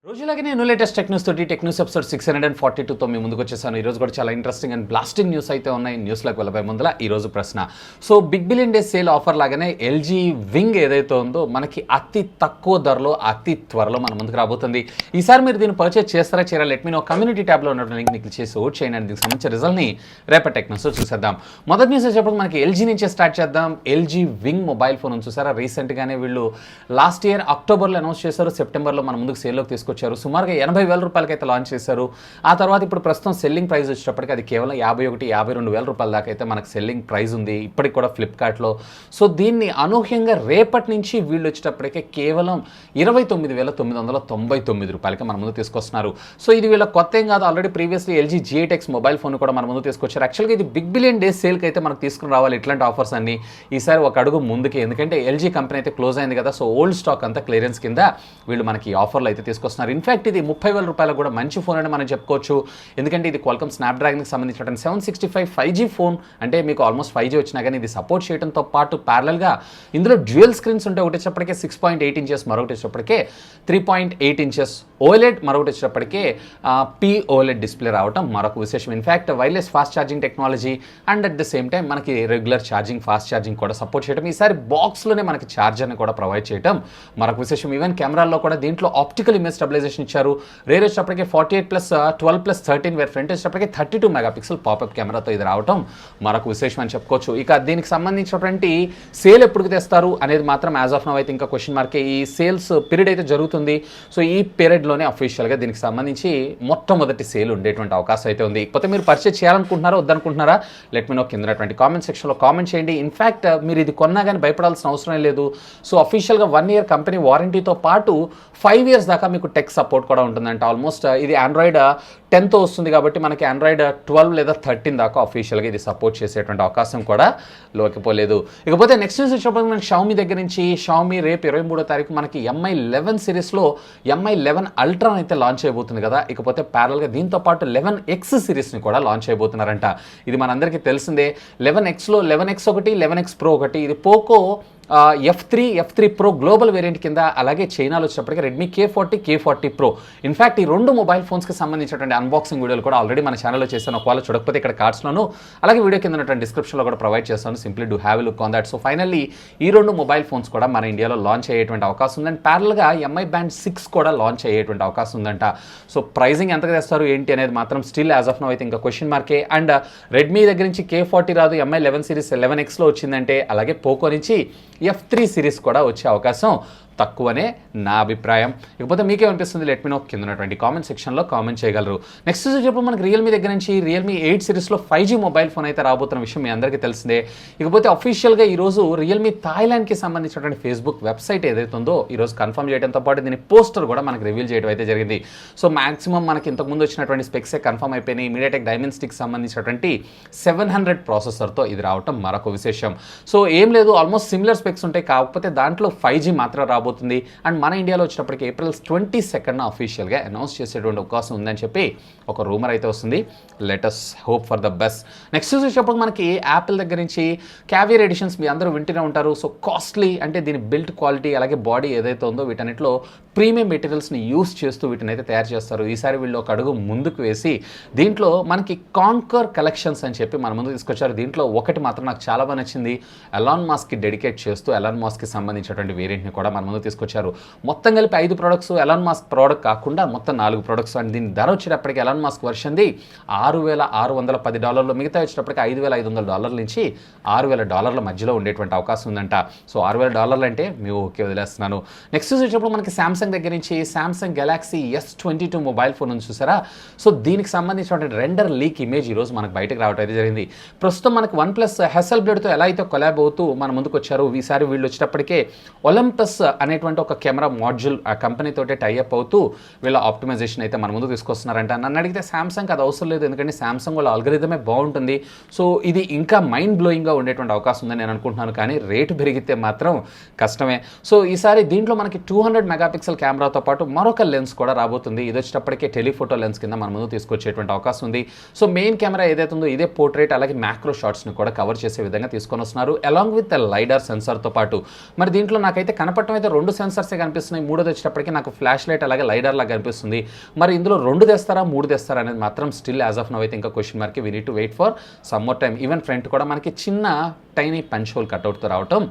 రోజులాగే నేను latest tech news తోటి tech news episode 642తో మీ ముందుకు వచ్చేసాను. ఈ రోజు కూడా చాలా ఇంట్రెస్టింగ్ అండ్ బ్లాస్టింగ్ న్యూస్ అయితే ఉన్నాయి. న్యూస్లోకి వెళ్ళబోయే ముందర ఈ రోజు ప్రశ్న. So big billion day sale offer లాగానే ఎల్జీ వింగ్ ఏదైతే ఉందో మనకి అతి తక్కువ ధరలో అతి త్వరలో మన ముందుకు రాబోతుంది. ఈసారి మీరు దీన్ని పర్చేస్ చేస్తారా చేయరా లెట్ మీ నో. కమ్యూనిటీ ట్యాబ్లో ఉన్న లింక్ క్లిక్ చేసి ఓట్ చేయండి. దీనికి సంబంధించిన రిజల్ట్ని రేపటి టెక్ న్యూస్లో చూసేద్దాం. మొదటి న్యూస్ వచ్చేప్పుడు మనకి ఎల్జీ నుంచే స్టార్ట్ చేద్దాం. ఎల్జీ వింగ్ మొబైల్ ఫోన్ చూసారా, రీసెంట్గానే వీళ్ళు లాస్ట్ ఇయర్ అక్టోబర్లో అనౌన్స్ చేశారు, సెప్టెంబర్లో మన ముందుకు సేల్లోకి తీసుకొచ్చారు. సుమారుగా 80,000 రూపాయలకి అయితే లాంచ్ చేశారు. ఆ తర్వాత ఇప్పుడు ప్రస్తుతం సెల్లింగ్ ప్రైస్ వచ్చేటప్పటికి అది కేవలం 51-52,000 రూపాయల దాకా అయితే మనకు సెల్లింగ్ ప్రైస్ ఉంది ఇప్పటికి కూడా ఫ్లిప్కార్ట్లో. సో దీన్ని అనూహ్యంగా రేపటి నుంచి వీళ్ళు వచ్చేటప్పటికే కేవలం 29,999 రూపాయలకి మన ముందు తీసుకొస్తున్నారు. సో ఇది వీళ్ళ కొత్త ఏం కాదు, already previously LG G8X mobile phone కూడా మన ముందు తీసుకొచ్చారు. యాక్చువల్గా ఇది బిగ్ బిలియన్ డే సేల్కి అయితే మనకు తీసుకుని రావాలి ఇట్లాంటి ఆఫర్స్ అన్ని. ఈసారి ఒక అడుగు ముందుకే, ఎందుకంటే ఎల్జీ కంపెనీ అయితే క్లోజ్ అయింది కదా. సో ఓల్డ్ స్టాక్ అంతా క్లియరెన్స్ కింద వీళ్ళు మనకి ఆఫర్లు అయితే తీసుకొస్తున్నారు. ఇన్ఫాక్ట్ ఇది 30,000 రూపాయలకు కూడా మంచి ఫోన్ అని మనం చెప్పుకోవచ్చు. ఎందుకంటే ఇది క్వాల్కమ్ స్నాప్డ్రాగన్కి సంబంధించిన 765 5G ఫోన్. అంటే మీకు ఆల్మోస్ట్ 5G వచ్చినా కానీ ఇది సపోర్ట్ చేయడంతో పాటు ప్యారలల్గా ఇందులో డ్యూయల్ స్క్రీన్స్ ఉంటాయి. ఒకటి వచ్చేటప్పటికే 6.8 ఇంచెస్, మరొకటి వచ్చేటప్పటికే 3.8 ఇంచెస్ ఓఎల్ఈడి, మరొకటి వచ్చేటప్పటికే POLED డిస్ప్లే రావడం మరొక విశేషం. In fact wireless fast charging technology and at the same time మనకి రెగ్యులర్ ఛార్జింగ్, ఫాస్ట్ ఛార్జింగ్ కూడా సపోర్ట్ చేయడం. ఈసారి బాక్స్లోనే మనకి ఛార్జర్ని కూడా ప్రొవైడ్ చేయడం మరొక విశేషం. ఈవెన్ కెమెరాల్లో కూడా దీంట్లో ఆప్టికల్ ఇమేజ్ స్టెబిలైజేషన్ ఇచ్చారు. రేర్ వచ్చేటప్పటికే 48+12+13, వేర్ ఫ్రంట్ వచ్చేటప్పటికే 32 మెగాపిక్సెల్ పాపప్ కెమెరాతో ఇది రావడం మరొక విశేషం అని చెప్పుకోవచ్చు. ఇక దీనికి సంబంధించినటువంటి సేల్ ఎప్పుడు తెస్తారు అనేది మాత్రం యాజ్ ఆఫ్ నౌ అయితే ఇంకా క్వశ్చన్ మార్కే. ఈ సేల్స్ పీరియడ్ అయితే జరుగుతుంది. సో ఈ పీరియడ్లోనే అఫీషియల్గా దీనికి సంబంధించి మొట్టమొదటి సేల్ ఉండేటువంటి అవకాశం అయితే ఉంది. ఇకపోతే మీరు పర్చేస్ చేయాలనుకుంటున్నారా వద్దనుకుంటున్నారా లెట్ మీ నో కింద కామెంట్ సెక్షన్లో కామెంట్ చేయండి. ఇన్ఫాక్ట్ మీరు ఇది కొన్నా కానీ భయపడాల్సిన అవసరం లేదు. సో అఫీషియల్గా 1 ఇయర్ కంపెనీ వారంటీతో పాటు 5 ఇయర్స్ దాకా మీకు టెక్ సపోర్ట్ కూడా ఉంటుందంట. ఆల్మోస్ట్ ఇది ఆండ్రాయిడ్ 10తో వస్తుంది కాబట్టి మనకి ఆండ్రాయిడ్ 12 లేదా 13 దాకా అఫీషియల్గా ఇది సపోర్ట్ చేసేటువంటి అవకాశం కూడా లోకిపోలేదు. ఇకపోతే నెక్స్ట్ న్యూస్ వచ్చినప్పుడు మనకి షామీ దగ్గర నుంచి షామీ రేపు 23వ తారీఖు మనకి MI 11 సిరీస్లో MI 11 అల్ట్రా అయితే లాంచ్ అయిపోతుంది కదా. ఇకపోతే ప్యారల్గా దీంతో పాటు 11X సిరీస్ని కూడా లాంచ్ అయిపోతున్నారంట. ఇది మనందరికీ తెలిసిందే. 11Xలో 11X ఒకటి, 11X Pro ఒకటి. ఇది Poco F3 Pro global variant కింద, అలాగే చైనాలో వచ్చేటప్పటికి రెడ్మీ K40 Pro. ఇన్ఫాక్ట్ ఈ రెండు మొబైల్ ఫోన్స్కి సంబంధించినటువంటి అన్బాక్సింగ్ వీడియోలు కూడా ఆల్రెడీ మన ఛానల్లో చేశాను. ఒకవేళ చూడకపోతే ఇక్కడ కార్డ్స్లోను అలాగే వీడియో కింద ఉన్నటువంటి డిస్క్రిప్షన్లో కూడా ప్రొవైడ్ చేస్తాను. Simply do have a look on that. So finally ఈ రెండు మొబైల్ ఫోన్స్ కూడా మన ఇండియాలో లాంచ్ అయ్యేటువంటి అవకాశం ఉందండి. ప్యారల్గా MI Band 6 కూడా లాంచ్ అయ్యేటువంటి అవకాశం ఉందంట. సో ప్రైజింగ్ ఎంతగా తెస్తారు ఏంటి అనేది మాత్రం స్టిల్ యాజ్ ఆఫ్ నౌ అయితే ఇంకా క్వశ్చన్ మార్కే. అండ్ రెడ్మీ దగ్గర నుంచి K40 రాదు, MI 11 సిరీస్ 11Xలో వచ్చిందంటే, అలాగే పోకో నుంచి F3 సిరీస్ కూడా వచ్చే అవకాశం తక్కువనే నా అభిప్రాయం. ఇకపోతే మీకేమనిపిస్తుంది లెట్ మీ నో కింద ఉన్నటువంటి కామెంట్ సెక్షన్లో కామెంట్ చేయగలరు. నెక్స్ట్ వచ్చేటప్పుడు మనకి రియల్మీ దగ్గర నుంచి రియల్మీ 8 సిరీస్లో 5G మొబైల్ ఫోన్ అయితే రాబోతున్న విషయం మీ అందరికీ తెలిసిందే. ఇకపోతే అఫీషియల్గా ఈరోజు రియల్మీ థాయిలాండ్కి సంబంధించినటువంటి ఫేస్బుక్ వెబ్సైట్ ఏదైతే ఉందో ఈరోజు కన్ఫర్మ్ చేయడంతో పాటు దీని పోస్టర్ కూడా మనకి రివీల్ చేయడం అయితే జరిగింది. సో మాక్సిమం మనకి ఇంతకుముందు వచ్చినటువంటి స్పెక్సే కన్ఫర్మ్ అయిపోయినాయి. మీడియాటెక్ డైమెన్సిటీకి సంబంధించినటువంటి 700 ప్రాసెసర్తో ఇది రావటం మరొక విశేషం. సో ఏం లేదు, ఆల్మోస్ట్ సిమిలర్ స్పెక్స్ ఉంటాయి, కాకపోతే దాంట్లో 5G మాత్రం రాబోతుంది. అండ్ మన ఇండియాలో వచ్చేటప్పటికి April 22న అఫీషియల్గా అనౌన్స్ చేసేటువంటి అవకాశం ఉందని చెప్పి ఒక రూమర్ అయితే వస్తుంది. Let us hope for the best. Next వచ్చేటప్పుడు మనకి యాపిల్ దగ్గర నుంచి క్యావియర్ ఎడిషన్స్ మీ అందరూ వింటూనే ఉంటారు. సో కాస్ట్లీ, అంటే దీని బిల్ట్ క్వాలిటీ అలాగే బాడీ ఏదైతే ఉందో వీటన్నిటిలో ప్రీమియం మెటీరియల్స్ని యూస్ చేస్తూ వీటిని అయితే తయారు చేస్తారు. ఈసారి వీళ్ళు ఒక అడుగు ముందుకు వేసి దీంట్లో మనకి కాంకర్ కలెక్షన్స్ అని చెప్పి మన ముందు తీసుకొచ్చారు. దీంట్లో ఒకటి మాత్రం నాకు చాలా బాగా నచ్చింది. ఎలాన్ మాస్క్కి డెడికేట్ చేస్తూ ఎలాన్ మాస్క్కి సంబంధించినటువంటి వేరియంట్ని కూడా మన ముందు తీసుకొచ్చారు. మొత్తం కలిపి 5 ప్రొడక్ట్స్, ఎలాన్ మాస్క్ ప్రోడక్ట్ కాకుండా మొత్తం 4 ప్రొడక్ట్స్. అండ్ దీని ధర వచ్చేటప్పటికి ఎలాన్ మాస్క్ వర్షన్ది $6,610, మిగతా వచ్చేటప్పటికి $5,500 నుంచి $6,000 మధ్యలో ఉండేటువంటి అవకాశం ఉందంట. సో $6,000 అంటే మేము ఓకే వదిలేస్తున్నాను. నెక్స్ట్ వచ్చేటప్పుడు మనకి సామ్సంగ్ దగ్గర నుంచి Samsung Galaxy S22 mobile phone ఉంది చూసారా. సో దీనికి సంబంధించినటువంటి రెండర్ లీక్ ఇమేజ్ ఈరోజు మనకు బయటకు రావడం అయితే జరిగింది. ప్రస్తుతం మనకి OnePlus హెసెల్బ్లేడ్తో ఎలా అయితే కొలాబ్ అవుతూ మన ముందుకు వచ్చారు, ఈసారి వీళ్ళు వచ్చేటప్పటికే ఒలింపస్ అనేటువంటి ఒక కెమెరా మాడ్యూల్ ఆ కంపెనీతోటే టైఅప్ అవుతూ వీళ్ళ ఆప్టిమైజేషన్ అయితే మన ముందు తీసుకొస్తున్నారంట. నన్ను అడిగితే సామ్సంగ్ అది అవసరం లేదు, ఎందుకంటే సామ్సంగ్ వాళ్ళ ఆల్గరిథమే బాగుంటుంది. సో ఇది ఇంకా మైండ్ బ్లోయింగ్గా ఉండేటువంటి అవకాశం ఉందని నేను అనుకుంటున్నాను, కానీ రేటు పెరిగితే మాత్రం కష్టమే. సో ఈసారి దీంట్లో మనకి 200 మెగాపిక్సెల్ కెమెరాతో పాటు మరొక లెన్స్ కూడా రాబోతుంది. ఇది వచ్చేటప్పటికే టెలిఫోటో లెన్స్ కింద మన ముందు తీసుకొచ్చేటువంటి అవకాశం ఉంది. సో మెయిన్ కెమెరా ఏదైతే ఉందో ఇదే పోర్ట్రేట్ అలాగే మ్యాక్రో షాట్స్ని కూడా కవర్ చేసే విధంగా తీసుకొని వస్తున్నారు, అలాంగ్ విత్ లైడార్ సెన్సార్తో పాటు. మరి దీంట్లో నాకైతే కనపడటం అయితే 2 సెన్సర్సే కనిపిస్తున్నాయి, మూడోది వచ్చేటప్పటికి నాకు ఫ్లాష్ లైట్ అలాగే లైడర్ లాగా కనిపిస్తుంది. మరి ఇందులో 2 తెస్తారా 3 తెస్తారా అనేది మాత్రం స్టిల్ యాజ్ ఆఫ్ నౌ అయితే ఇంకా question mark. We need to wait for some more time. Even front కూడా మనకి చిన్న టైనీ పంచ్ హోల్ కట్అవుట్తో రావటం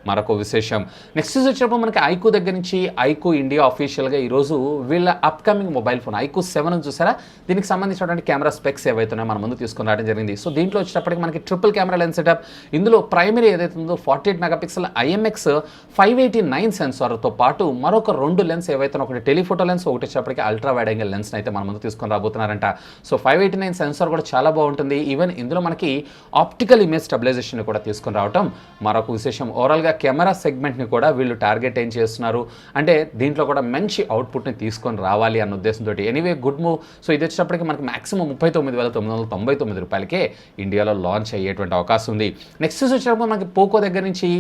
మరొక విశేషం. నెక్స్ట్ వచ్చినప్పుడు మనకి ఐకూ దగ్గర నుంచి ఐకూ ఇండియా అఫీషియల్గా ఈరోజు వీళ్ళ అప్కమింగ్ మొబైల్ ఫోన్ ఐకూ 7 చూసారా, దీనికి సంబంధించినటువంటి కెమెరా స్పెక్స్ ఏవైతున్నాయో మన ముందు తీసుకొని రావడం జరిగింది. సో దీంట్లో వచ్చేటప్పటికి మనకి ట్రిపుల్ కెమెరా లెన్స్ సెటప్, ఇందులో ప్రైమరీ ఏదైతే ఉందో 48 మెగాపిక్సెల్ IMX 589 సెన్సార్తో పాటు మరొక 2 లెన్స్ ఏవైతే ఒకటి టెలిఫోటో లెన్స్, ఒకటి వచ్చేటప్పటికి అల్ట్రా వైడ్ యాంగిల్ లెన్స్ అయితే మన ముందు తీసుకొని రాబోతున్నారంట. సో 589 సెన్సార్ కూడా చాలా బాగుంటుంది. ఈవెన్ ఇందులో మనకి ఆప్టికల్ ఇమేజ్ స్టెబిలైజేషన్ కూడా తీసుకొని రావటం మరొక విశేషం. ఓవరాల్గా కెమెరా సెగ్మెంట్ని కూడా వీళ్ళు టార్గెట్ ఏం చేస్తున్నారు అంటే దీంట్లో కూడా మంచి అవుట్పుట్ని తీసుకొని రావాలి అన్న ఉద్దేశంతో ఎనీవే గుడ్ మూవ్. సో ఇది వచ్చేటప్పటికి మనకి మాక్సిమం 39,999 రూపాయలకే ఇండియాలో లాంచ్ అయ్యేటువంటి అవకాశం ఉంది. నెక్స్ట్ వచ్చేటప్పుడు మనకి పోకో దగ్గర నుంచి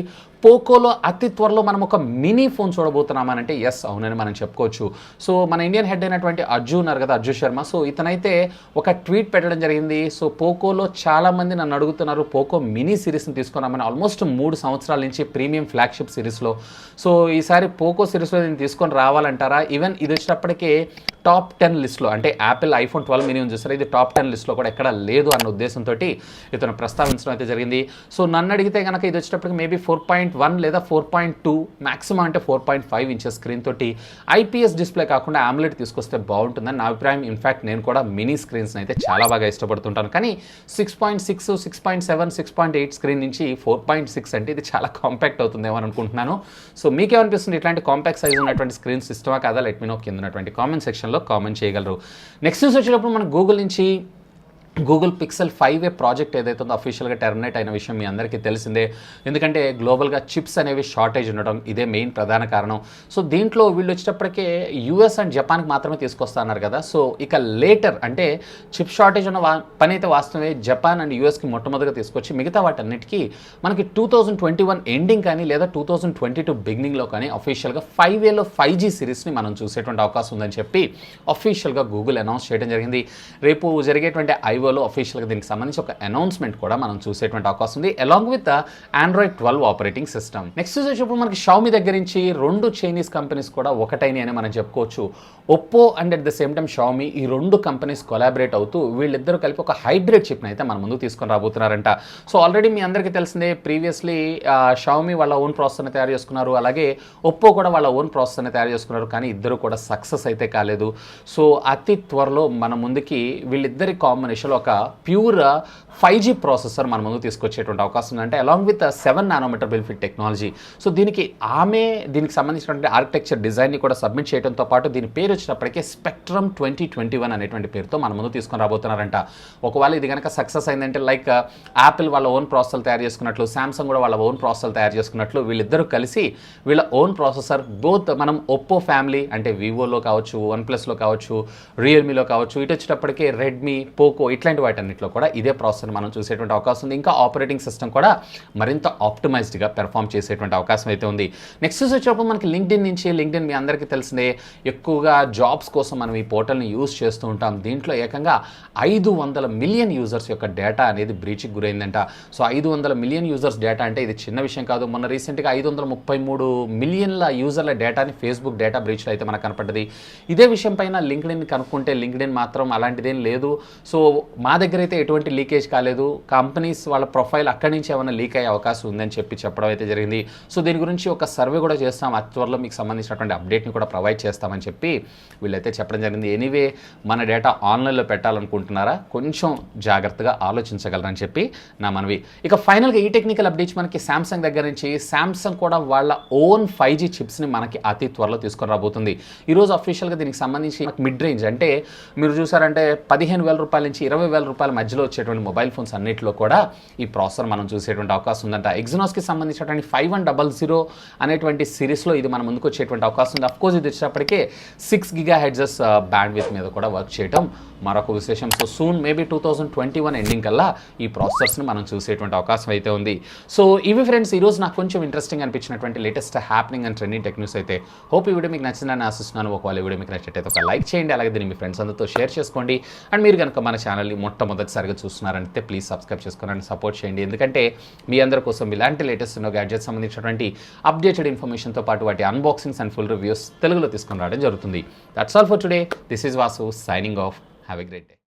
పోకోలో అతి త్వరలో మనం ఒక మినీ ఫోన్ చూడబోతున్నామని అంటే ఎస్ అవునని మనం చెప్పుకోవచ్చు. సో మన ఇండియన్ హెడ్ అయినటువంటి అర్జున్ ఉన్నారు కదా, అర్జున్ శర్మ, సో ఇతనైతే ఒక ట్వీట్ పెట్టడం జరిగింది. సో పోకోలో చాలామంది నన్ను అడుగుతున్నారు పోకో మినీ సిరీస్ని తీసుకున్నామని, ఆల్మోస్ట్ 3 సంవత్సరాల నుంచి ప్రీమియం ఫ్లాగ్షిప్ సిరీస్లో. సో ఈసారి పోకో సిరీస్లో దీన్ని తీసుకొని రావాలంటారా? ఈవెన్ ఇది వచ్చేటప్పటికే టాప్ 10 లిస్ట్లో అంటే యాపిల్ ఐఫోన్ 12 మినీ చూసారు, ఇది టాప్ 10 లిస్ట్లో కూడా ఎక్కడ లేదు అన్న ఉద్దేశంతో ఇతను ప్రస్తావించడం అయితే జరిగింది. సో నన్ను అడిగితే కనుక ఇది వచ్చేటప్పటికి మేబీ 4.1 లేదా 4.2 మ్యాక్సిమం అంటే 4.5 ఇంచెస్ స్క్రీన్ తోటి ఐపీఎస్ డిస్ప్లే కాకుండా AMOLED తీసుకొస్తే బాగుంటుందని నా అభిప్రాయం. ఇన్ఫాక్ట్ నేను కూడా మినీ స్క్రీన్స్ని అయితే చాలా బాగా ఇష్టపడుతుంటాను. కానీ 6.6, 6.7, 6.8 స్క్రీన్ నుంచి 4.6 అంటే ఇది చాలా కాంపాక్ట్ అవుతుందేమో అని అనుకుంటున్నాను. సో మీకేమనిపిస్తుంది, ఇట్లాంటి కాంపాక్ట్ సైజ్ ఉన్నటువంటి స్క్రీన్స్ ఇష్టమా కాదా? లెట్ మీ నో కింద ఉన్నటువంటి కామెంట్ సెక్షన్లో కామెంట్ చేయగలరు. నెక్స్ట్ న్యూస్ వచ్చేటప్పుడు మన గూగుల్ నుంచి గూగుల్ పిక్సెల్ 5a ప్రాజెక్ట్ ఏదైతే ఉందో అఫీషియల్గా టెర్మినేట్ అయిన విషయం మీ అందరికీ తెలిసిందే. ఎందుకంటే గ్లోబల్గా చిప్స్ అనేవి షార్టేజ్ ఉండడం ఇదే మెయిన్ ప్రధాన కారణం. సో దీంట్లో వీళ్ళు వచ్చేటప్పటికే US అండ్ జపాన్కి మాత్రమే తీసుకొస్తున్నారు కదా. సో ఇక లేటర్ అంటే చిప్ షార్టేజ్ ఉన్న పని అయితే వాస్తవమే, జపాన్ అండ్ USకి మొట్టమొదటిగా తీసుకొచ్చి మిగతా వాటన్నిటికీ మనకి 2021 ఎండింగ్ కానీ లేదా 2022 బిగినింగ్లో కానీ అఫీషియల్గా 5aలో 5G సిరీస్ని మనం చూసేటువంటి అవకాశం ఉందని చెప్పి అఫీషియల్గా గూగుల్ అనౌన్స్ చేయడం జరిగింది. రేపు జరిగేటువంటి ఐఓలో అఫీషియల్గా దీనికి సంబంధించి ఒక అనౌన్స్మెంట్ కూడా మనం చూసేటువంటి అవకాశం ఉంది, along with Android 12 operating system. Next వచ్చేటప్పుడు మనకి షామీ దగ్గర నుంచి 2 చైనీస్ కంపెనీస్ కూడా ఒకటైన అని మనం చెప్పుకోవచ్చు. Oppo and at the same time Xiaomi, ఈ 2 కంపెనీస్ కొలాబరేట్ అవుతూ వీళ్ళిద్దరూ కలిపి ఒక హైబ్రిడ్ చిప్ని అయితే మన ముందు తీసుకొని రాబోతున్నారంట. సో ఆల్రెడీ మీ అందరికీ తెలిసిందే, ప్రీవియస్లీ షామీ వాళ్ళ ఓన్ ప్రాసెసర్ని తయారు చేసుకున్నారు, అలాగే ఒప్పో కూడా వాళ్ళ ఓన్ ప్రాసెసర్ని తయారు చేసుకున్నారు. కానీ ఇద్దరు కూడా సక్సెస్ అయితే కాలేదు. సో అతి త్వరలో మన ముందుకి వీళ్ళిద్దరి కాంబినేషన్ ఒక ప్యూర్ 5G ప్రాసెసర్ మన ముందు తీసుకొచ్చేటువంటి అవకాశం ఉందంటే along with 7 nanometre benefit technology. So దీనికి సంబంధించినటువంటి ఆర్కిటెక్చర్ డిజైన్ని కూడా సబ్మిట్ చేయడంతో పాటు దీని పేరు వచ్చినప్పటికీ స్పెక్ట్రమ్ 2021 అనేటువంటి పేరుతో మన ముందు తీసుకొని రాబోతున్నారంట. ఒకవేళ ఇది కనుక సక్సెస్ అయిందంటే లైక్ యాపిల్ వాళ్ళ ఓన్ ప్రాసెసర్ తయారు చేసుకున్నట్లు, శాంసంగ్ కూడా వాళ్ళ ఓన్ ప్రాసెసర్ తయారు చేసుకున్నట్లు వీళ్ళిద్దరూ కలిసి వీళ్ళ ఓన్ ప్రాసెసర్ బోత్ మనం ఒప్పో ఫ్యామిలీ అంటే వివోలో కావచ్చు, OnePlusలో కావచ్చు, రియల్మీలో కావచ్చు, ఇటు వచ్చేటప్పటికే రెడ్మీ, పోకో ఇట్లాంటి వాటన్నిటిలో కూడా ఇదే ప్రాసెసర్ మనం చూసేటువంటి అవకాశం ఉంది. ఇంకా ఆపరేటింగ్ సిస్టమ్ కూడా మరింత ఆప్టిమైజ్డ్గా పెర్ఫామ్ చేసేటువంటి అవకాశం అయితే ఉంది. నెక్స్ట్ వచ్చేటప్పుడు మనకి లింక్డ్ఇన్ మీ అందరికీ తెలిసిందే, ఎక్కువగా జాబ్స్ కోసం మనం ఈ పోర్టల్ని యూజ్ చేస్తూ ఉంటాం. దీంట్లో ఏకంగా 500 మిలియన్ యూజర్స్ యొక్క డేటా అనేది బ్రీచ్కి గురైందంట. సో 500 మిలియన్ యూజర్స్ డేటా అంటే ఇది చిన్న విషయం కాదు. మొన్న రీసెంట్గా 533 మిలియన్ల యూజర్ల డేటాని ఫేస్బుక్ డేటా బ్రీచ్లో అయితే మనకు కనపడ్డది. ఇదే విషయం పైన లింక్డ్ఇన్ కనుక్కుంటే లింక్డ్ఇన్ మాత్రం అలాంటిదేం లేదు. సో మా దగ్గర అయితే ఎటువంటి లీకేజ్ కాలేదు, కంపెనీస్ వాళ్ళ ప్రొఫైల్ అక్కడి నుంచి ఏమైనా లీక్ అయ్యే అవకాశం ఉందని చెప్పడం అయితే జరిగింది. సో దీని గురించి ఒక సర్వే కూడా చేస్తాం, అతి త్వరలో మీకు సంబంధించినటువంటి అప్డేట్ని కూడా ప్రొవైడ్ చేస్తామని చెప్పి వీళ్ళైతే చెప్పడం జరిగింది. ఎనీవే మన డేటా ఆన్లైన్లో పెట్టాలనుకుంటున్నారా, కొంచెం జాగ్రత్తగా ఆలోచించగలరని చెప్పి నా మనవి. ఇక ఫైనల్గా ఈ టెక్నికల్ అప్డేట్స్ మనకి శాంసంగ్ దగ్గర నుంచి, శాంసంగ్ కూడా వాళ్ళ ఓన్ 5G చిప్స్ని మనకి అతి త్వరలో తీసుకొని రాబోతుంది. ఈరోజు అఫీషియల్గా దీనికి సంబంధించి మిడ్ రేంజ్ అంటే మీరు చూసారంటే 15,000 రూపాయల నుంచి 20,000 రూపాయల మధ్యలో వచ్చేటువంటి మొబైల్ ఫోన్స్ అన్నింటిలో కూడా ఈ ప్రాసెసర్ మనం చూసేటువంటి అవకాశం ఉందంట. ఎగ్జినోస్కి సంబంధించినటువంటి 5100 అనేటువంటి సిరీస్లో ఇది మన ముందుకు వచ్చేటువంటి అవకాశం ఉంది. అఫ్కోర్స్ ఇది వచ్చేటప్పటికే 6 GHz బ్యాండ్ విత్ మీద కూడా వర్క్ చేయడం మరొక విశేషం. సో సూన్ మేబీ 2021 ఎండింగ్ కల్లా ఈ ప్రాసెసర్స్ని మనం చూసేటువంటి అవకాశం అయితే ఉంది. సో ఇవి ఫ్రెండ్స్ ఈరోజు నాకు కొంచెం ఇంట్రెస్టింగ్ అనిపించినటువంటి latest happening and trending tech news అయితే. హోప్ ఈ వీడియో మీకు నచ్చిందని ఆశిస్తున్నాను. ఒకవేళ ఈ వీడియో మీకు నచ్చినట్టయితే ఒక లైక్ చేయండి, అలాగే దీన్ని మీ ఫ్రెండ్స్ అందరితో షేర్ చేసుకోండి. అండ్ మీరు కనుక మన ఛానల్ని ఛానల్ని మొట్టమొదటిసారిగా చూస్తున్నారంటే ప్లీజ్ సబ్స్క్రైబ్ చేసుకుని సపోర్ట్ చేయండి. ఎందుకంటే మీ అందరి కోసం ఇలాంటి లేటెస్ట్ గ్యాడ్జెట్స్ సంబంధించినటువంటి అప్డేటెడ్ ఇన్ఫర్మేషన్తో పాటు వాటి అన్బాక్సింగ్స్ అండ్ ఫుల్ రివ్యూస్ తెలుగులో తీసుకుని రావడం జరుగుతుంది. That's all for today. This is Vasu signing off. Have a great day.